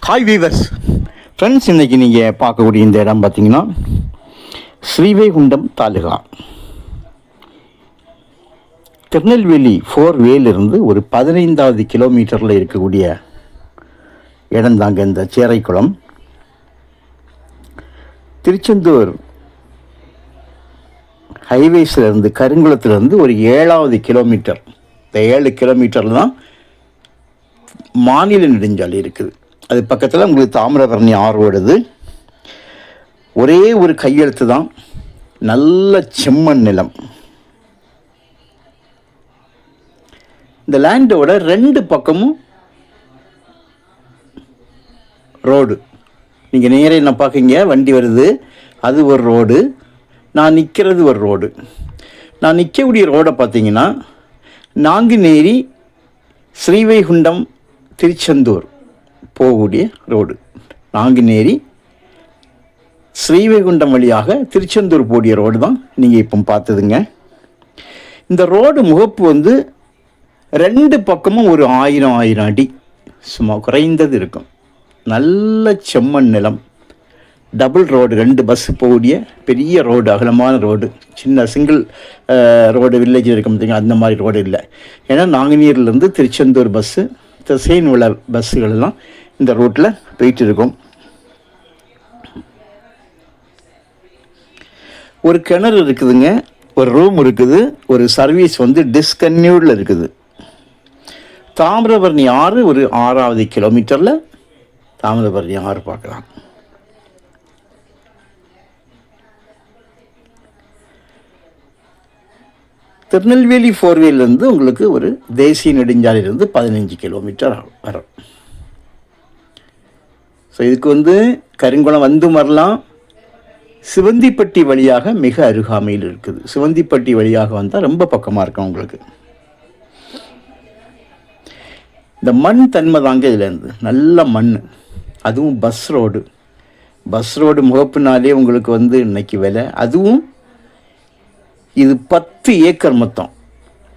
Hi viewers friends, இன்றைக்கி நீங்கள் பார்க்கக்கூடிய இந்த இடம் பார்த்திங்கன்னா ஸ்ரீவைகுண்டம் தாலுகா திருநெல்வேலி 4வேலிருந்து ஒரு 15வது கிலோமீட்டரில் இருக்கக்கூடிய இடம் தாங்க இந்த சேரைக்குளம். திருச்செந்தூர் ஹைவேஸிலேருந்து கருங்குளத்துலேருந்து ஒரு 7வது கிலோமீட்டர், இந்த 7 கிலோமீட்டரில் தான் மாநில நெடுஞ்சாலை இருக்குது. அது பக்கத்தில் உங்களுக்கு தாமிரபரணி ஆறு ஓடுது. ஒரே ஒரு கையெழுத்து தான், நல்ல செம்மண் நிலம். இந்த லேண்டோட 2 பக்கமும் ரோடு. நீங்கள் நேரே என்ன பார்க்குங்க, வண்டி வருது, அது ஒரு ரோடு, நான் நிற்கிறது ஒரு ரோடு. நான் நிற்கக்கூடிய ரோடை பார்த்தீங்கன்னா நாங்குநேரி ஸ்ரீவைகுண்டம் திருச்செந்தூர் போகக்கூடிய ரோடு. நாங்குநேரி ஸ்ரீவைகுண்டம் வழியாக திருச்செந்தூர் போடிய ரோடு தான் நீங்கள் இப்போ பார்த்ததுங்க. இந்த ரோடு முகப்பு 2 பக்கமும் ஒரு 1000 அடி சும்மா குறைந்தது இருக்கும். நல்ல செம்மண் நிலம், டபுள் ரோடு, 2 பஸ்ஸு போகக்கூடிய பெரிய ரோடு, அகலமான ரோடு. சின்ன சிங்கிள் ரோடு வில்லேஜ் இருக்க முடியுங்க, அந்த மாதிரி ரோடு இல்லை. ஏன்னா நாங்குநேரிலேருந்து திருச்செந்தூர் பஸ்ஸு, திசைன் உள்ள பஸ்ஸுகள் எல்லாம் இந்த ரோட்டில் போயிட்டு இருக்கும். ஒரு கிணறு இருக்குதுங்க, ஒரு ரூம் இருக்குது, ஒரு சர்வீஸ் டிஸ்கன்யூடில் இருக்குது. தாமிரபரணி ஆறு ஒரு 6வது கிலோமீட்டரில் தாமிரபரணி ஆறு பார்க்கலாம். திருநெல்வேலி 4வேலிருந்து உங்களுக்கு ஒரு தேசிய நெடுஞ்சாலையிலிருந்து 15 கிலோமீட்டர் வரும். ஸோ இதுக்கு கருங்குளம் வரலாம். சிவந்திப்பட்டி வழியாக மிக அருகாமையில் இருக்குது. சிவந்திப்பட்டி வழியாக வந்தால் ரொம்ப பக்கமாக இருக்கும் உங்களுக்கு. இந்த மண் தன்மை தாங்க இதுலேருந்து நல்ல மண், அதுவும் பஸ் ரோடு முகப்புனாலே உங்களுக்கு இன்னைக்கு விலை. அதுவும் இது 10 ஏக்கர் மொத்தம்.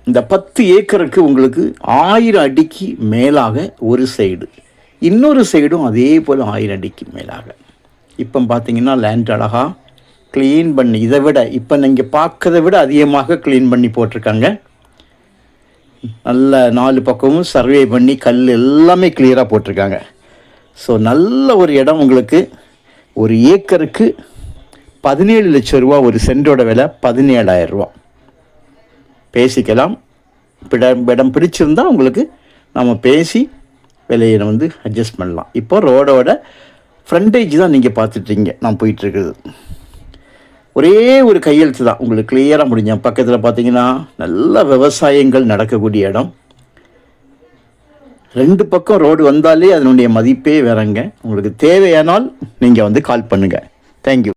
இந்த 10 ஏக்கருக்கு உங்களுக்கு 1000 அடிக்கு மேலாக ஒரு சைடு, இன்னொரு சைடும் அதே போல் 1000 அடிக்கு மேலாக. இப்போ பார்த்தீங்கன்னா லேண்ட் அழகாக க்ளீன் பண்ணி, இதை விட இப்போ நீங்கள் பார்க்கறத விட அதிகமாக க்ளீன் பண்ணி போட்டிருக்காங்க. நல்ல 4 பக்கமும் சர்வே பண்ணி கல் எல்லாமே கிளியராக போட்டிருக்காங்க. ஸோ நல்ல ஒரு இடம் உங்களுக்கு. ஒரு ஏக்கருக்கு 17 லட்சம் ரூபா, ஒரு சென்டோட விலை 17,000 ரூபா. பேசிக்கலாம். இடம் பிடிச்சிருந்தா உங்களுக்கு நம்ம பேசி விலையை அட்ஜஸ்ட் பண்ணலாம். இப்போ ரோடோட ஃப்ரண்டேஜ் தான் நீங்கள் பார்த்துட்டீங்க, நான் போயிட்டுருக்குது. ஒரே ஒரு கையெழுத்து தான் உங்களுக்கு கிளியராக முடிஞ்ச. பக்கத்தில் பார்த்தீங்கன்னா நல்ல விவசாயங்கள் நடக்கக்கூடிய இடம். 2 பக்கம் ரோடு வந்தாலே அதனுடைய மதிப்பே வேறங்க. உங்களுக்கு தேவையானால் நீங்கள் கால் பண்ணுங்கள். தேங்க்யூ.